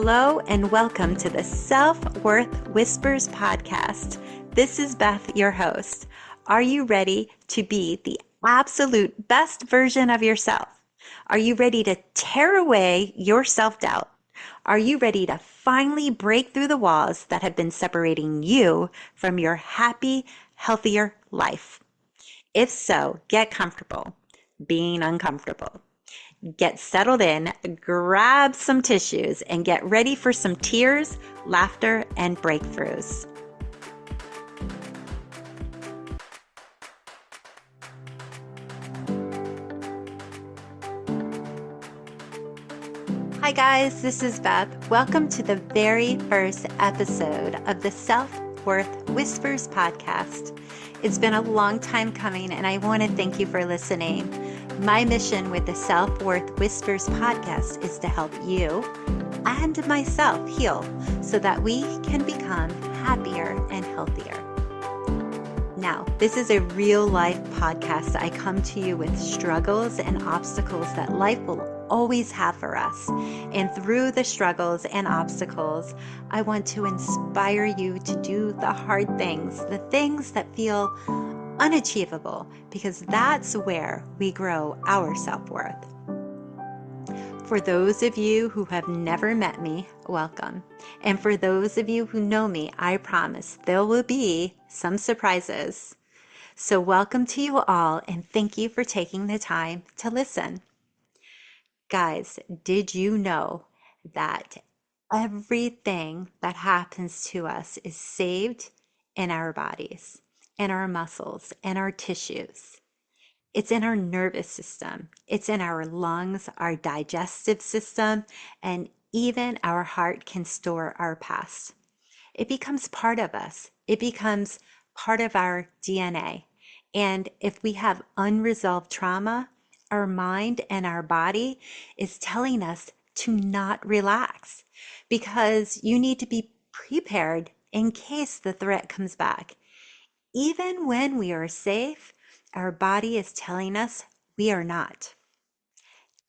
Hello and welcome to the Self-Worth Whispers podcast. This is Beth, your host. Are you ready to be the absolute best version of yourself? Are you ready to tear away your self-doubt? Are you ready to finally break through the walls that have been separating you from your happy, healthier life? If so, get comfortable being uncomfortable. Get settled in, grab some tissues, and get ready for some tears, laughter, and breakthroughs. Hi guys, this is Beth. Welcome to the very first episode of the Self-Worth Whispers podcast. It's been a long time coming, and I want to thank you for listening. My mission with the Self-Worth Whispers podcast is to help you and myself heal so that we can become happier and healthier. Now, this is a real life podcast. I come to you with struggles and obstacles that life will always have for us. And through the struggles and obstacles, I want to inspire you to do the hard things, the things that feel unachievable, because that's where we grow our self-worth. For those of you who have never met me, welcome. And for those of you who know me, I promise there will be some surprises. So welcome to you all, and thank you for taking the time to listen. Guys, did you know that everything that happens to us is saved in our bodies, in our muscles, and our tissues? It's in our nervous system. It's in our lungs, our digestive system, and even our heart can store our past. It becomes part of us. It becomes part of our DNA. And if we have unresolved trauma, our mind and our body is telling us to not relax because you need to be prepared in case the threat comes back. Even when we are safe, our body is telling us we are not.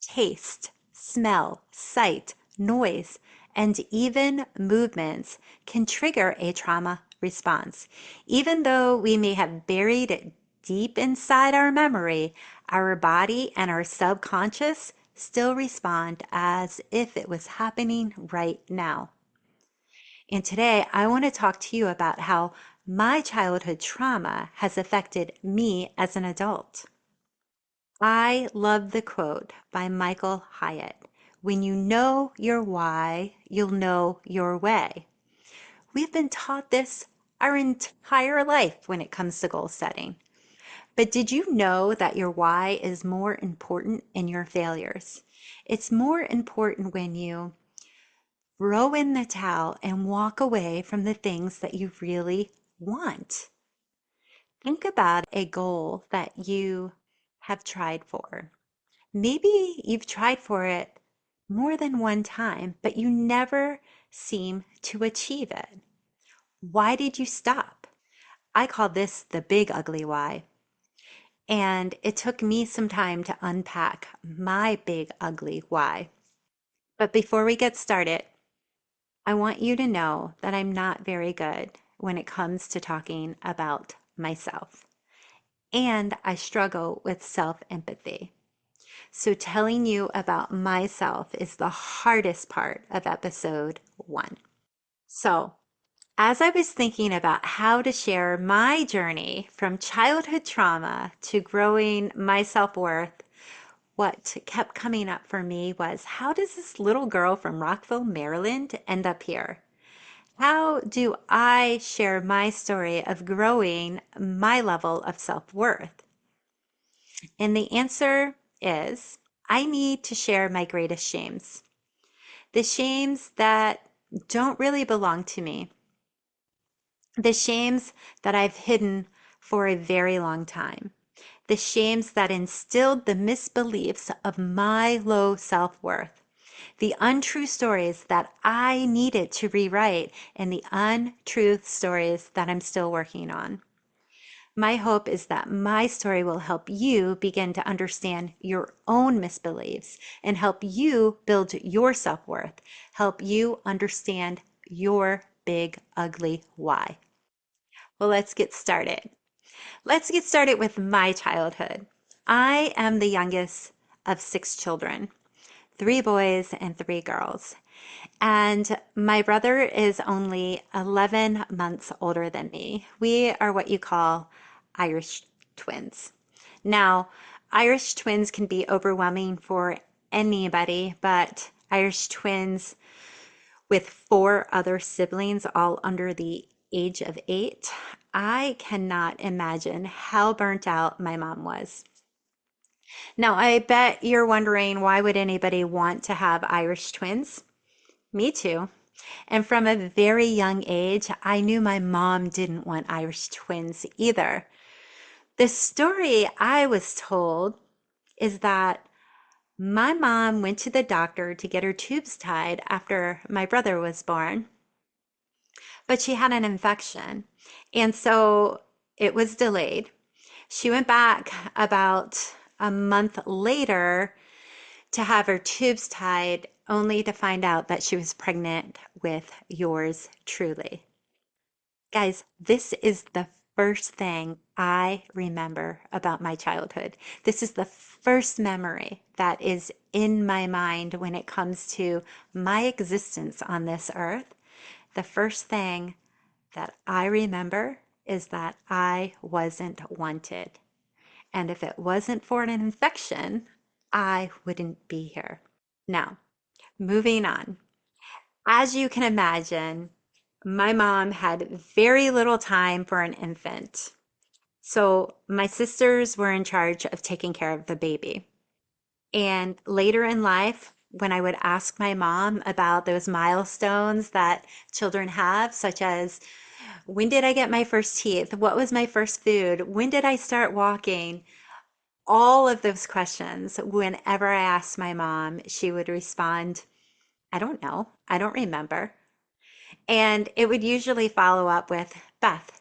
Taste, smell, sight, noise, and even movements can trigger a trauma response. Even though we may have buried it deep inside our memory, our body and our subconscious still respond as if it was happening right now. And today I want to talk to you about how my childhood trauma has affected me as an adult. I love the quote by Michael Hyatt, "When you know your why, you'll know your way." We've been taught this our entire life when it comes to goal setting. But did you know that your why is more important in your failures? It's more important when you throw in the towel and walk away from the things that you really want. Think about a goal that you have tried for. Maybe you've tried for it more than one time, but you never seem to achieve it. Why did you stop? I call this the big ugly why. And it took me some time to unpack my big ugly why. But before we get started, I want you to know that I'm not very good when it comes to talking about myself. And I struggle with self-empathy. So telling you about myself is the hardest part of episode 1. So as I was thinking about how to share my journey from childhood trauma to growing my self-worth, what kept coming up for me was, how does this little girl from Rockville, Maryland end up here? How do I share my story of growing my level of self-worth? And the answer is, I need to share my greatest shames. The shames that don't really belong to me. The shames that I've hidden for a very long time. The shames that instilled the misbeliefs of my low self-worth. The untrue stories that I needed to rewrite, and the untruth stories that I'm still working on. My hope is that my story will help you begin to understand your own misbeliefs and help you build your self worth, help you understand your big, ugly why. Well, let's get started. Let's get started with my childhood. I am the youngest of six children, three boys and three girls. And my brother is only 11 months older than me. We are what you call Irish twins. Now, Irish twins can be overwhelming for anybody, but Irish twins with four other siblings, all under the age of 8, I cannot imagine how burnt out my mom was. Now, I bet you're wondering, why would anybody want to have Irish twins? Me too. And from a very young age, I knew my mom didn't want Irish twins either. The story I was told is that my mom went to the doctor to get her tubes tied after my brother was born, but she had an infection. And so it was delayed. She went back about a month later to have her tubes tied, only to find out that she was pregnant with yours truly. Guys, this is the first thing I remember about my childhood. This is the first memory that is in my mind when it comes to my existence on this earth. The first thing that I remember is that I wasn't wanted. And if it wasn't for an infection, I wouldn't be here. Now, moving on. As you can imagine, my mom had very little time for an infant. So my sisters were in charge of taking care of the baby. And later in life, when I would ask my mom about those milestones that children have, such as when did I get my first teeth? What was my first food? When did I start walking? All of those questions, whenever I asked my mom, she would respond, I don't know. I don't remember. And it would usually follow up with, Beth,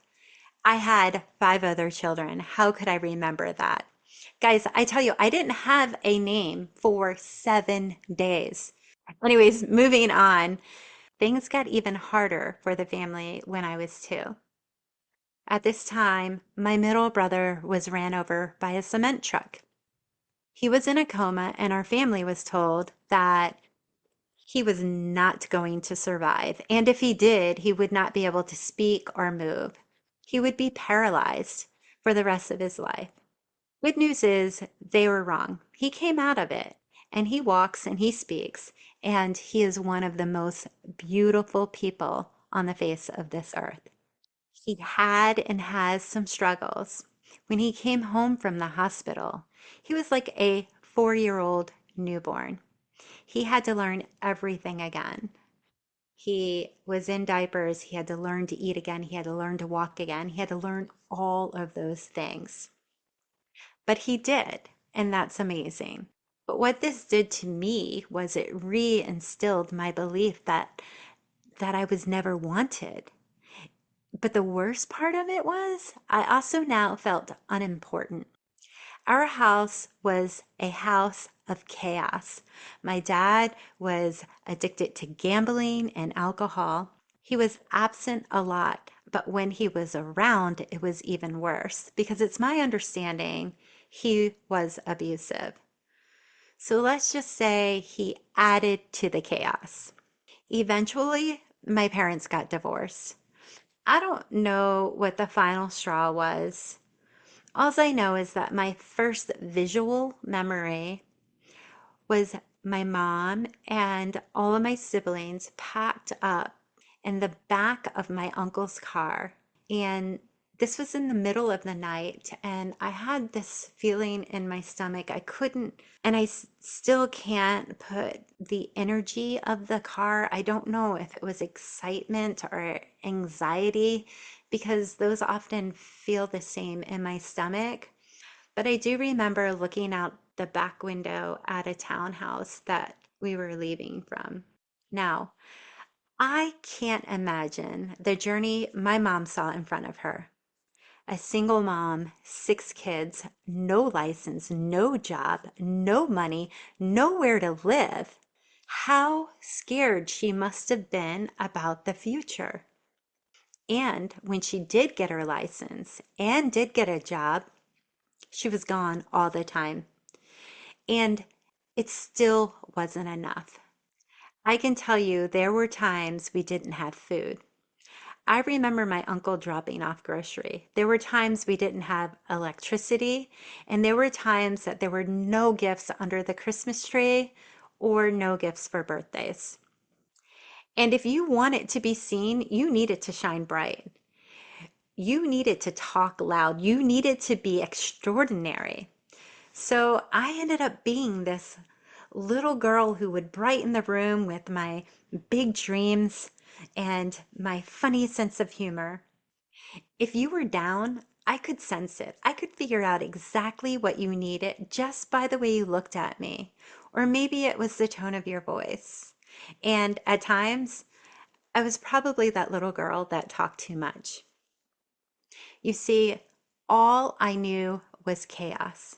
I had 5 other children. How could I remember that? Guys, I tell you, I didn't have a name for 7 days. Anyways, moving on, things got even harder for the family when I was 2. At this time, my middle brother was ran over by a cement truck. He was in a coma, and our family was told that he was not going to survive. And if he did, he would not be able to speak or move. He would be paralyzed for the rest of his life. Good news is they were wrong. He came out of it and he walks and he speaks, and he is one of the most beautiful people on the face of this earth. He had and has some struggles. When he came home from the hospital, he was like a 4-year-old newborn. He had to learn everything again. He was in diapers. He had to learn to eat again. He had to learn to walk again. He had to learn all of those things. But he did, and that's amazing. But what this did to me was it reinstilled my belief that I was never wanted. But the worst part of it was I also now felt unimportant. Our house was a house of chaos. My dad was addicted to gambling and alcohol. He was absent a lot, but when he was around, it was even worse because it's my understanding he was abusive. So let's just say he added to the chaos. Eventually, my parents got divorced. I don't know what the final straw was. All I know is that my first visual memory was my mom and all of my siblings packed up in the back of my uncle's car. And this was in the middle of the night, and I had this feeling in my stomach. I couldn't, and still can't put the energy of the car. I don't know if it was excitement or anxiety, because those often feel the same in my stomach. But I do remember looking out the back window at a townhouse that we were leaving from. Now, I can't imagine the journey my mom saw in front of her. a single mom, 6 kids, no license, no job, no money, nowhere to live. How scared she must have been about the future. And when she did get her license and did get a job, she was gone all the time. And it still wasn't enough. I can tell you there were times we didn't have food. I remember my uncle dropping off grocery. There were times we didn't have electricity, and there were times that there were no gifts under the Christmas tree or no gifts for birthdays. And if you want it to be seen, you need it to shine bright. You need it to talk loud. You need it to be extraordinary. So I ended up being this little girl who would brighten the room with my big dreams and my funny sense of humor. If you were down, I could sense it. I could figure out exactly what you needed just by the way you looked at me. Or maybe it was the tone of your voice. And at times, I was probably that little girl that talked too much. You see, all I knew was chaos.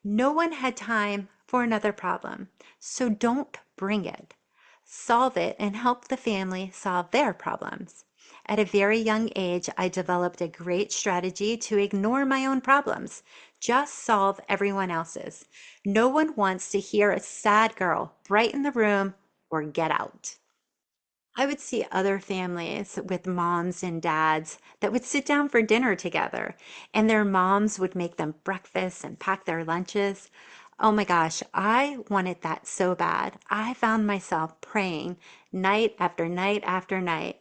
No one had time for another problem, so don't bring it. Solve it and help the family solve their problems. At a very young age, I developed a great strategy to ignore my own problems. Just solve everyone else's. No one wants to hear a sad girl brighten the room or get out. I would see other families with moms and dads that would sit down for dinner together, and their moms would make them breakfast and pack their lunches. Oh my gosh, I wanted that so bad. I found myself praying night after night after night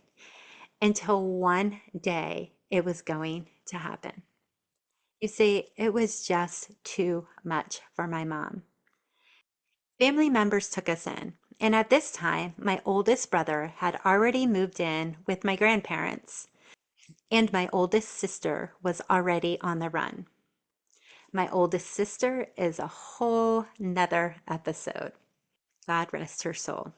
until one day it was going to happen. You see, it was just too much for my mom. Family members took us in, and at this time, my oldest brother had already moved in with my grandparents, and my oldest sister was already on the run. My oldest sister is a whole nother episode. God rest her soul.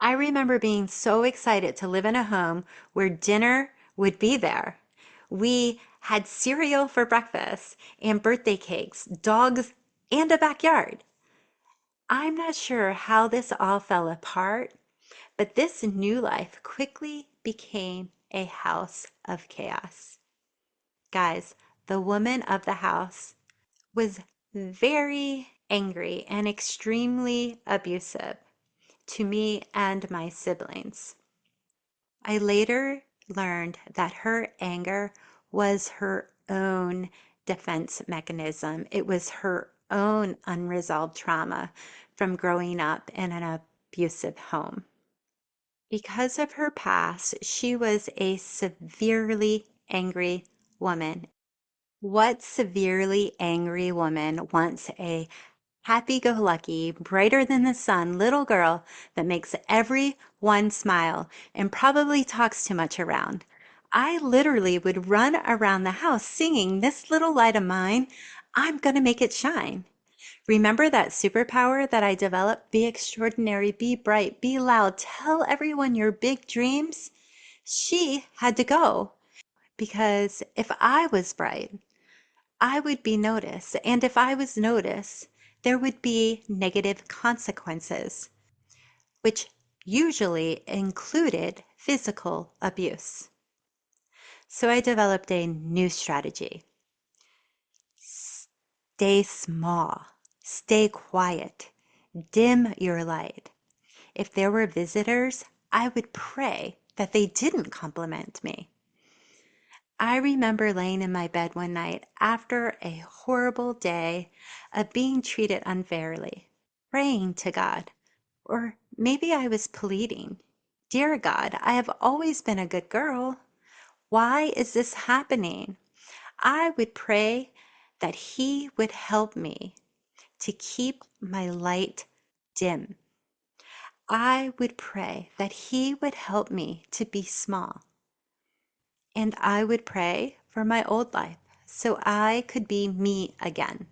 I remember being so excited to live in a home where dinner would be there. We had cereal for breakfast and birthday cakes, dogs, and a backyard. I'm not sure how this all fell apart, but this new life quickly became a house of chaos. Guys, the woman of the house was very angry and extremely abusive to me and my siblings. I later learned that her anger was her own defense mechanism. It was her own unresolved trauma from growing up in an abusive home. Because of her past, she was a severely angry woman. What severely angry woman wants a happy go lucky, brighter than the sun little girl that makes everyone smile and probably talks too much around? I literally would run around the house singing, "This little light of mine, I'm going to make it shine." Remember that superpower that I developed? Be extraordinary, be bright, be loud, tell everyone your big dreams. She had to go because if I was bright, I would be noticed. And if I was noticed, there would be negative consequences, which usually included physical abuse. So I developed a new strategy. Stay small, stay quiet, dim your light. If there were visitors, I would pray that they didn't compliment me. I remember laying in my bed one night after a horrible day of being treated unfairly, praying to God, or maybe I was pleading, "Dear God, I have always been a good girl. Why is this happening?" I would pray that He would help me to keep my light dim. I would pray that He would help me to be small. And I would pray for my old life so I could be me again.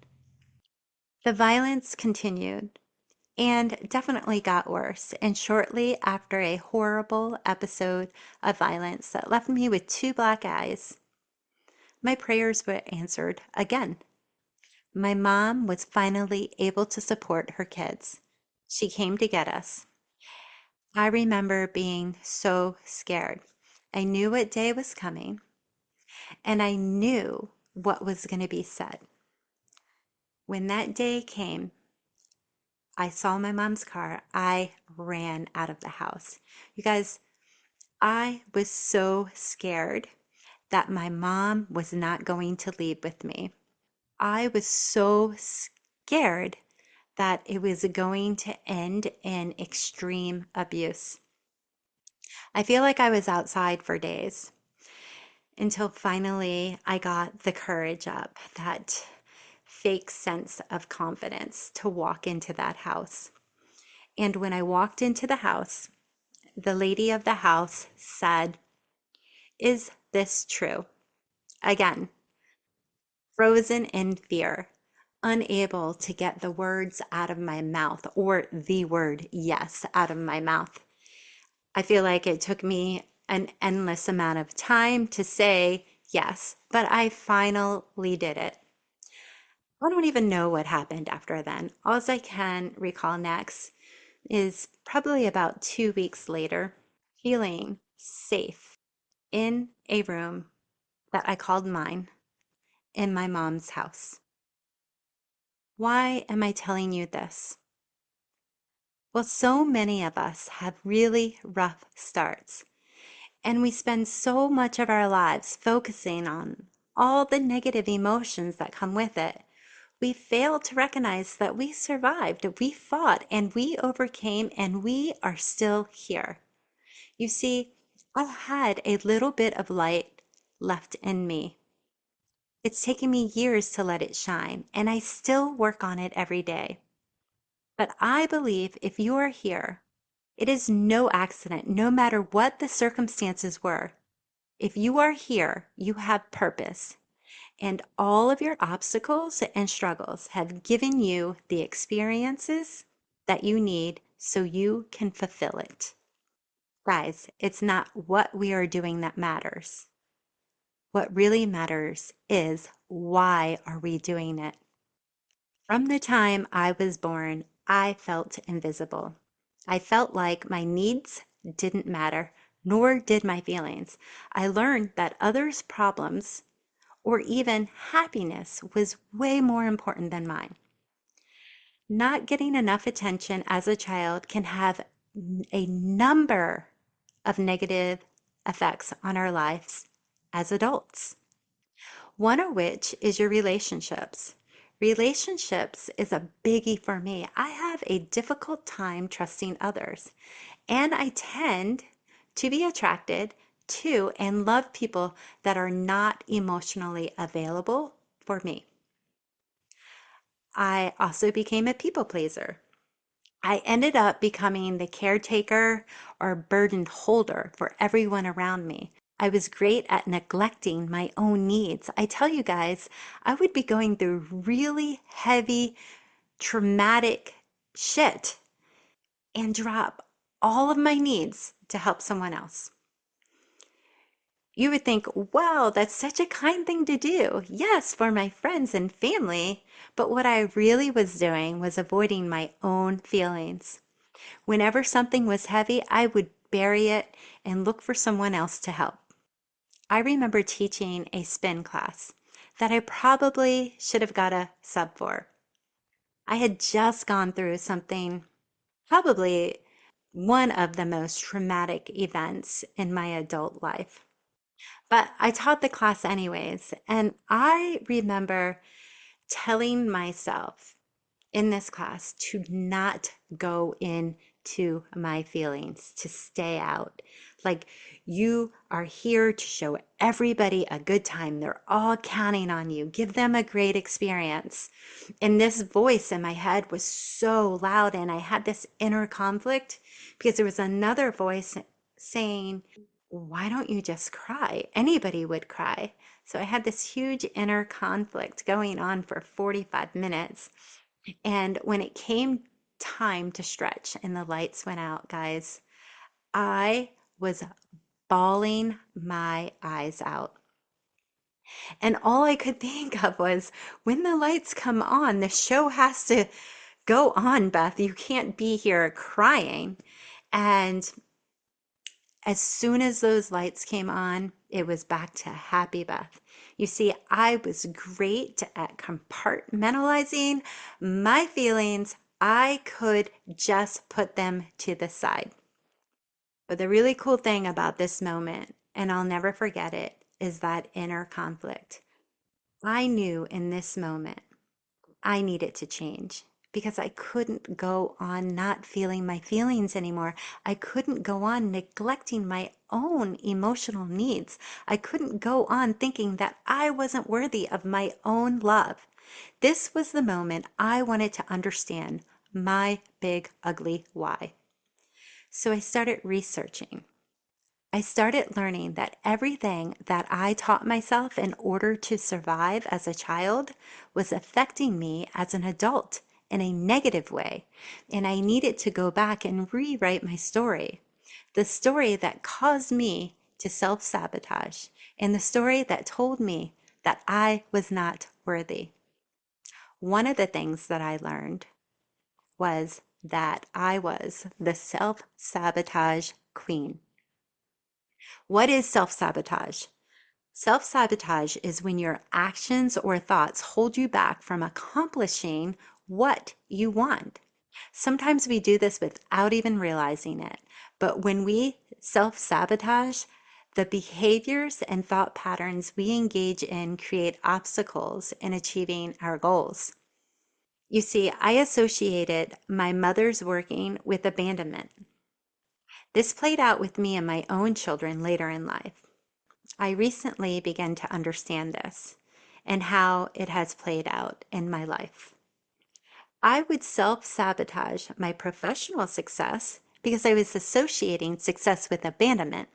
The violence continued and definitely got worse. And shortly after a horrible episode of violence that left me with 2 black eyes, my prayers were answered again. My mom was finally able to support her kids. She came to get us. I remember being so scared. I knew what day was coming, and I knew what was going to be said. When that day came, I saw my mom's car. I ran out of the house. You guys, I was so scared that my mom was not going to leave with me. I was so scared that it was going to end in extreme abuse. I feel like I was outside for days until finally I got the courage up, that fake sense of confidence to walk into that house. And when I walked into the house, the lady of the house said, "Is this true?" Again, frozen in fear, unable to get the words out of my mouth or the word yes out of my mouth. I feel like it took me an endless amount of time to say yes, but I finally did it. I don't even know what happened after then. All I can recall next is probably about 2 weeks later, feeling safe in a room that I called mine in my mom's house. Why am I telling you this? Well, so many of us have really rough starts, and we spend so much of our lives focusing on all the negative emotions that come with it. We fail to recognize that we survived, we fought, and we overcame, and we are still here. You see, I had a little bit of light left in me. It's taken me years to let it shine, and I still work on it every day. But I believe if you are here, it is no accident, no matter what the circumstances were. If you are here, you have purpose, and all of your obstacles and struggles have given you the experiences that you need so you can fulfill it. Guys, it's not what we are doing that matters. What really matters is why are we doing it? From the time I was born, I felt invisible. I felt like my needs didn't matter, nor did my feelings. I learned that others' problems or even happiness was way more important than mine. Not getting enough attention as a child can have a number of negative effects on our lives as adults. One of which is your relationships. Relationships is a biggie for me. I have a difficult time trusting others, and I tend to be attracted to and love people that are not emotionally available for me. I also became a people pleaser. I ended up becoming the caretaker or burden holder for everyone around me. I was great at neglecting my own needs. I tell you guys, I would be going through really heavy, traumatic shit and drop all of my needs to help someone else. You would think, wow, that's such a kind thing to do. Yes, for my friends and family. But what I really was doing was avoiding my own feelings. Whenever something was heavy, I would bury it and look for someone else to help. I remember teaching a spin class that I probably should have got a sub for. I had just gone through something, probably one of the most traumatic events in my adult life. But I taught the class anyways, and I remember telling myself in this class to not go into my feelings, to stay out. Like, you are here to show everybody a good time. They're all counting on you. Give them a great experience. And this voice in my head was so loud, and I had this inner conflict because there was another voice saying, why don't you just cry? Anybody would cry. So I had this huge inner conflict going on for 45 minutes. And when it came time to stretch and the lights went out, guys, I was bawling my eyes out. And all I could think of was, when the lights come on, the show has to go on, Beth. You can't be here crying. And as soon as those lights came on, it was back to happy Beth. You see, I was great at compartmentalizing my feelings. I could just put them to the side. But the really cool thing about this moment, and I'll never forget it, is that inner conflict. I knew in this moment I needed to change because I couldn't go on not feeling my feelings anymore. I couldn't go on neglecting my own emotional needs. I couldn't go on thinking that I wasn't worthy of my own love. This was the moment I wanted to understand my big, ugly why. So I started researching. I started learning that everything that I taught myself in order to survive as a child was affecting me as an adult in a negative way. And I needed to go back and rewrite my story. The story that caused me to self sabotage, and the story that told me that I was not worthy. One of the things that I learned was that I was the self sabotage queen. What is self sabotage? Self sabotage is when your actions or thoughts hold you back from accomplishing what you want. Sometimes we do this without even realizing it, but when we self sabotage, the behaviors and thought patterns we engage in create obstacles in achieving our goals. You see, I associated my mother's working with abandonment. This played out with me and my own children later in life. I recently began to understand this and how it has played out in my life. I would self sabotage my professional success because I was associating success with abandonment.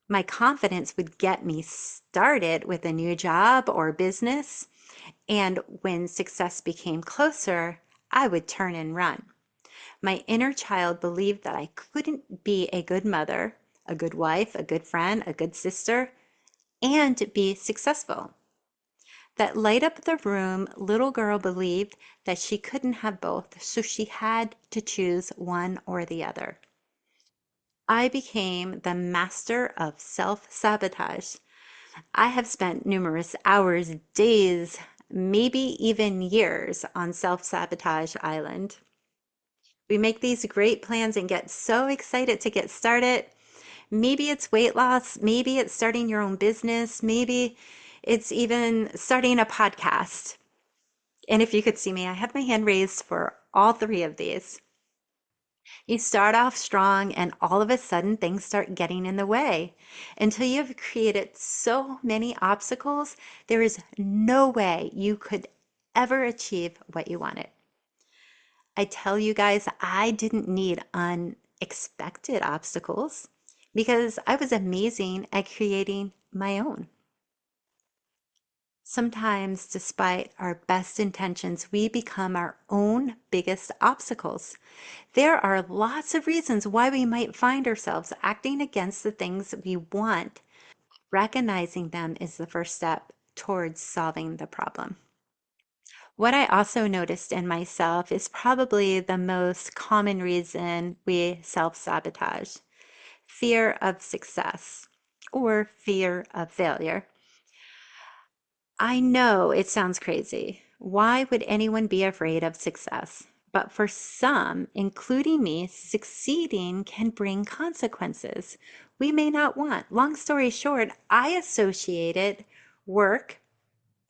My confidence would get me started with a new job or business, and when success became closer, I would turn and run. My inner child believed that I couldn't be a good mother, a good wife, a good friend, a good sister, and be successful. That light up the room little girl believed that she couldn't have both, so she had to choose one or the other. I became the master of self sabotage. I have spent numerous hours, days, maybe even years on self sabotage island. We make these great plans and get so excited to get started. Maybe it's weight loss, maybe it's starting your own business, maybe it's even starting a podcast. And if you could see me, I have my hand raised for all three of these. You start off strong, and all of a sudden, things start getting in the way until you have created so many obstacles, there is no way you could ever achieve what you wanted. I tell you guys, I didn't need unexpected obstacles because I was amazing at creating my own. Sometimes, despite our best intentions, we become our own biggest obstacles. There are lots of reasons why we might find ourselves acting against the things we want. Recognizing them is the first step towards solving the problem. What I also noticed in myself is probably the most common reason we self sabotage: fear of success or fear of failure. I know it sounds crazy. Why would anyone be afraid of success? But for some, including me, succeeding can bring consequences we may not want. Long story short, I associated work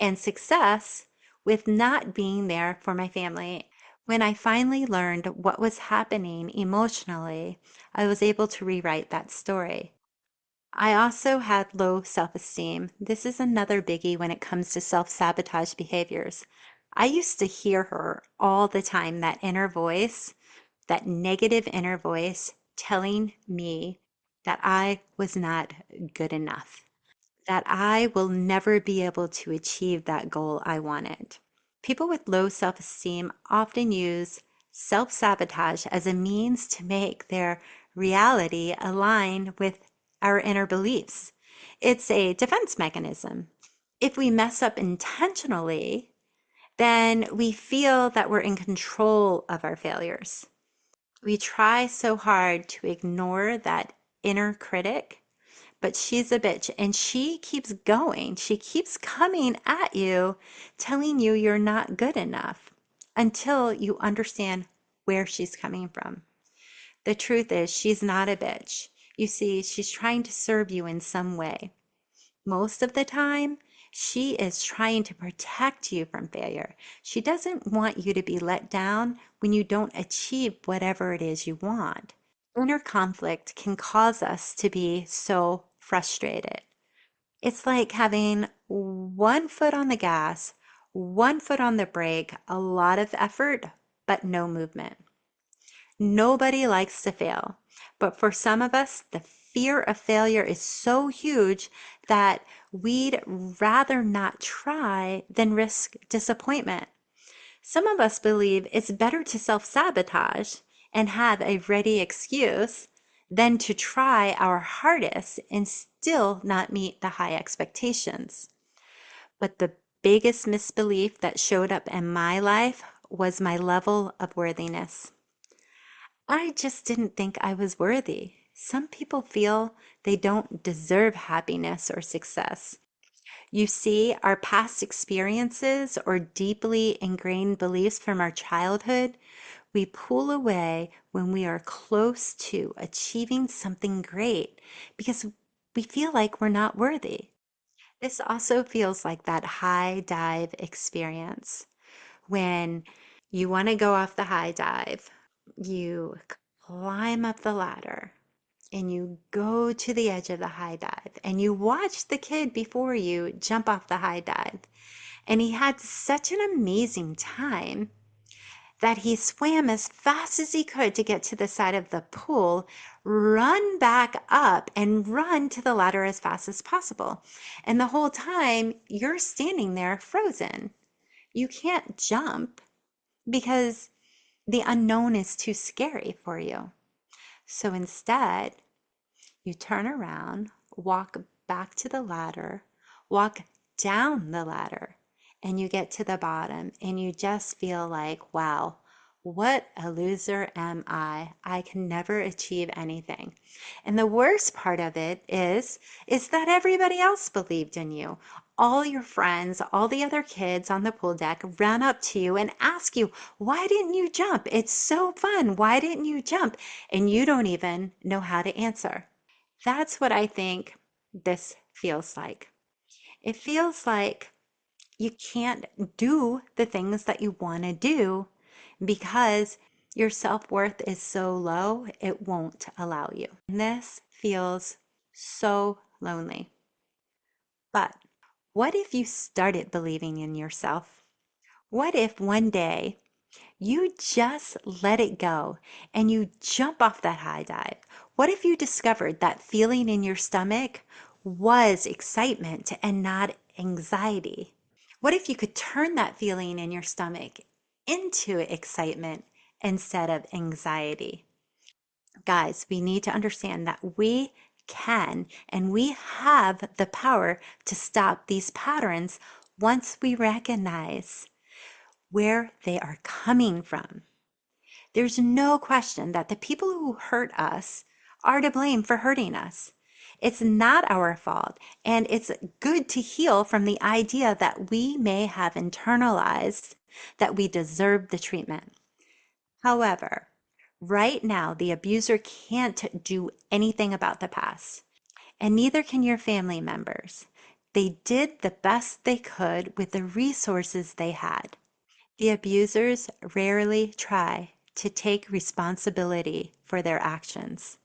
and success with not being there for my family. When I finally learned what was happening emotionally, I was able to rewrite that story. I also had low self esteem. This is another biggie when it comes to self sabotage behaviors. I used to hear her all the time, that inner voice, that negative inner voice telling me that I was not good enough, that I will never be able to achieve that goal I wanted. People with low self esteem often use self sabotage as a means to make their reality align with our inner beliefs. It's a defense mechanism. If we mess up intentionally, then we feel that we're in control of our failures. We try so hard to ignore that inner critic, but she's a bitch and she keeps going. She keeps coming at you, telling you you're not good enough until you understand where she's coming from. The truth is, she's not a bitch. You see, she's trying to serve you in some way. Most of the time, she is trying to protect you from failure. She doesn't want you to be let down when you don't achieve whatever it is you want. Inner conflict can cause us to be so frustrated. It's like having one foot on the gas, one foot on the brake, a lot of effort, but no movement. Nobody likes to fail, but for some of us, the fear of failure is so huge that we'd rather not try than risk disappointment. Some of us believe it's better to self-sabotage and have a ready excuse than to try our hardest and still not meet the high expectations. But the biggest misbelief that showed up in my life was my level of worthiness. I just didn't think I was worthy. Some people feel they don't deserve happiness or success. You see, our past experiences or deeply ingrained beliefs from our childhood, we pull away when we are close to achieving something great because we feel like we're not worthy. This also feels like that high dive experience when you want to go off the high dive, you climb up the ladder and you go to the edge of the high dive and you watch the kid before you jump off the high dive. And he had such an amazing time that he swam as fast as he could to get to the side of the pool, run back up, and run to the ladder as fast as possible. And the whole time, you're standing there frozen. You can't jump because the unknown is too scary for you. So instead, you turn around, walk back to the ladder, walk down the ladder, and you get to the bottom and you just feel like, wow, what a loser am I? I can never achieve anything. And the worst part of it is that everybody else believed in you. All your friends, all the other kids on the pool deck ran up to you and ask you, why didn't you jump? It's so fun. Why didn't you jump? And you don't even know how to answer. That's what I think this feels like. It feels like you can't do the things that you want to do because your self-worth is so low, it won't allow you. And this feels so lonely. But what if you started believing in yourself? What if one day you just let it go and you jump off that high dive? What if you discovered that feeling in your stomach was excitement and not anxiety? What if you could turn that feeling in your stomach into excitement instead of anxiety? Guys, we need to understand that we can and we have the power to stop these patterns once we recognize where they are coming from. There's no question that the people who hurt us are to blame for hurting us. It's not our fault, and it's good to heal from the idea that we may have internalized that we deserve the treatment. However, right now, the abuser can't do anything about the past, and neither can your family members. They did the best they could with the resources they had. The abusers rarely try to take responsibility for their actions.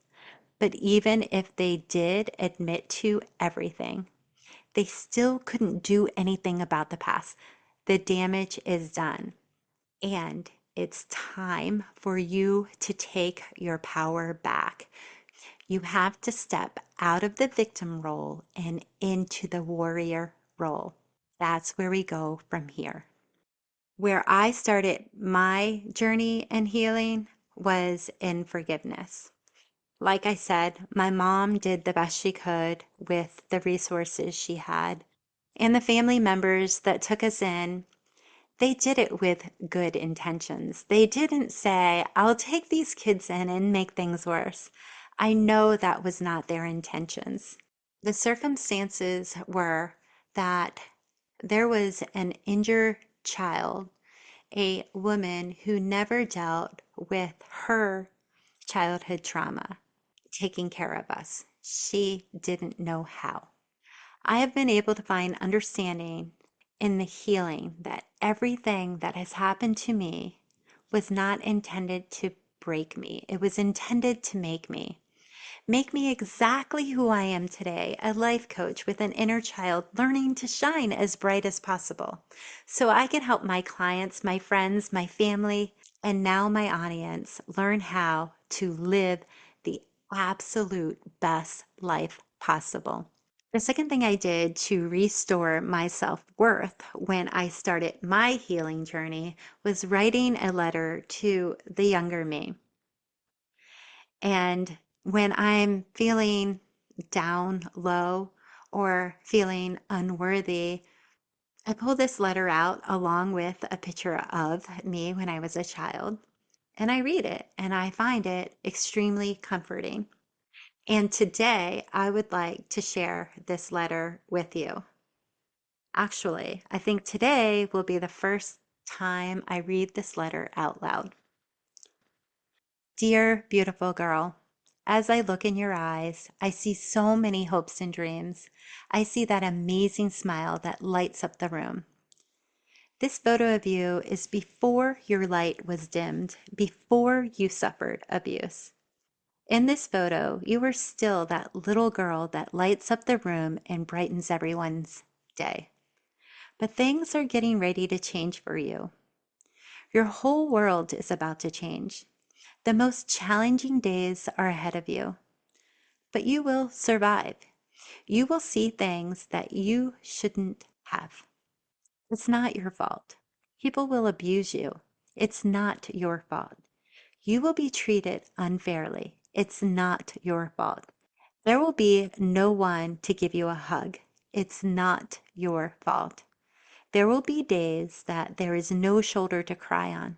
But even if they did admit to everything, they still couldn't do anything about the past. The damage is done. And it's time for you to take your power back. You have to step out of the victim role and into the warrior role. That's where we go from here. Where I started my journey in healing was in forgiveness. Like I said, my mom did the best she could with the resources she had. And the family members that took us in, they did it with good intentions. They didn't say, I'll take these kids in and make things worse. I know that was not their intentions. The circumstances were that there was an injured child, a woman who never dealt with her childhood trauma, taking care of us. She didn't know how. I have been able to find understanding in the healing that everything that has happened to me was not intended to break me. It was intended to make me exactly who I am today, a life coach with an inner child learning to shine as bright as possible. So I can help my clients, my friends, my family, and now my audience learn how to live the absolute best life possible. The second thing I did to restore my self-worth when I started my healing journey was writing a letter to the younger me. And when I'm feeling down low or feeling unworthy, I pull this letter out along with a picture of me when I was a child, and I read it and I find it extremely comforting. And today I would like to share this letter with you. Actually, I think today will be the first time I read this letter out loud. Dear beautiful girl, as I look in your eyes, I see so many hopes and dreams. I see that amazing smile that lights up the room. This photo of you is before your light was dimmed, before you suffered abuse. In this photo, you are still that little girl that lights up the room and brightens everyone's day. But things are getting ready to change for you. Your whole world is about to change. The most challenging days are ahead of you, but you will survive. You will see things that you shouldn't have. It's not your fault. People will abuse you. It's not your fault. You will be treated unfairly. It's not your fault. There will be no one to give you a hug. It's not your fault. There will be days that there is no shoulder to cry on.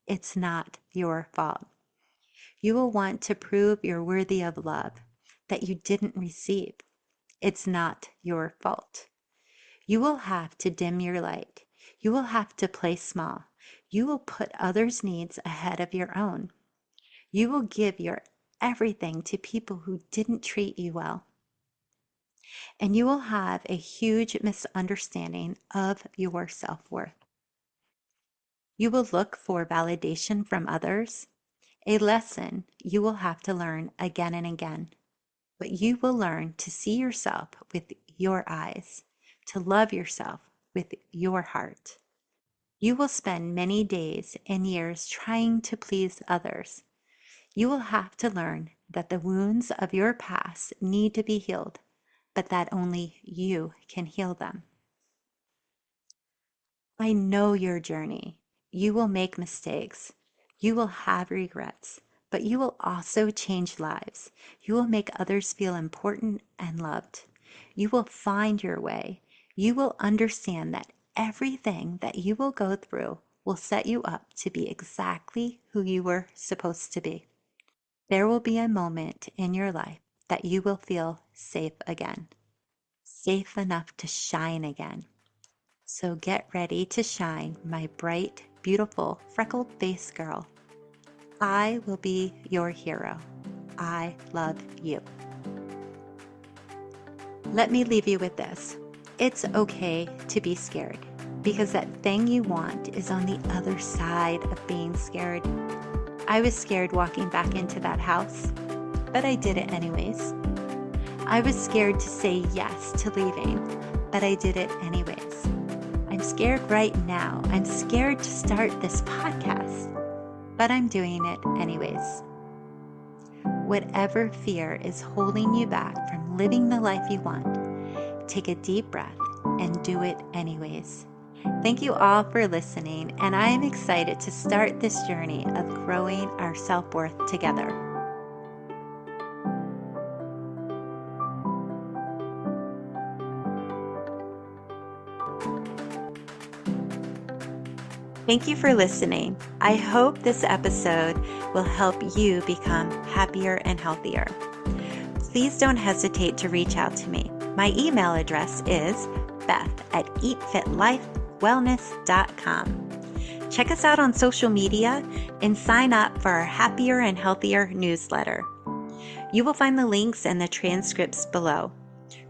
It's not your fault. You will want to prove you're worthy of love that you didn't receive. It's not your fault. You will have to dim your light. You will have to play small. You will put others' needs ahead of your own. You will give your everything to people who didn't treat you well. And you will have a huge misunderstanding of your self-worth. You will look for validation from others, a lesson you will have to learn again and again. But you will learn to see yourself with your eyes, to love yourself with your heart. You will spend many days and years trying to please others. You will have to learn that the wounds of your past need to be healed, but that only you can heal them. I know your journey. You will make mistakes. You will have regrets, but you will also change lives. You will make others feel important and loved. You will find your way. You will understand that everything that you will go through will set you up to be exactly who you were supposed to be. There will be a moment in your life that you will feel safe again, safe enough to shine again. So get ready to shine, my bright, beautiful, freckled-faced girl. I will be your hero. I love you. Let me leave you with this. It's okay to be scared because that thing you want is on the other side of being scared. I was scared walking back into that house, but I did it anyways. I was scared to say yes to leaving, but I did it anyways. I'm scared right now. I'm scared to start this podcast, but I'm doing it anyways. Whatever fear is holding you back from living the life you want, take a deep breath and do it anyways. Thank you all for listening, and I am excited to start this journey of growing our self-worth together. Thank you for listening. I hope this episode will help you become happier and healthier. Please don't hesitate to reach out to me. My email address is beth@eatfitlifewellness.com. Check us out on social media and sign up for our Happier and Healthier newsletter. You will find the links and the transcripts below.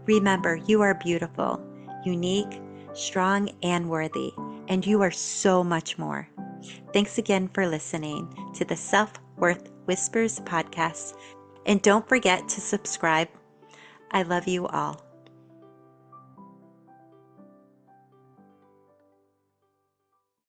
Remember, you are beautiful, unique, strong, and worthy, and you are so much more. Thanks again for listening to the Self-Worth Whispers podcast, and don't forget to subscribe. I love you all.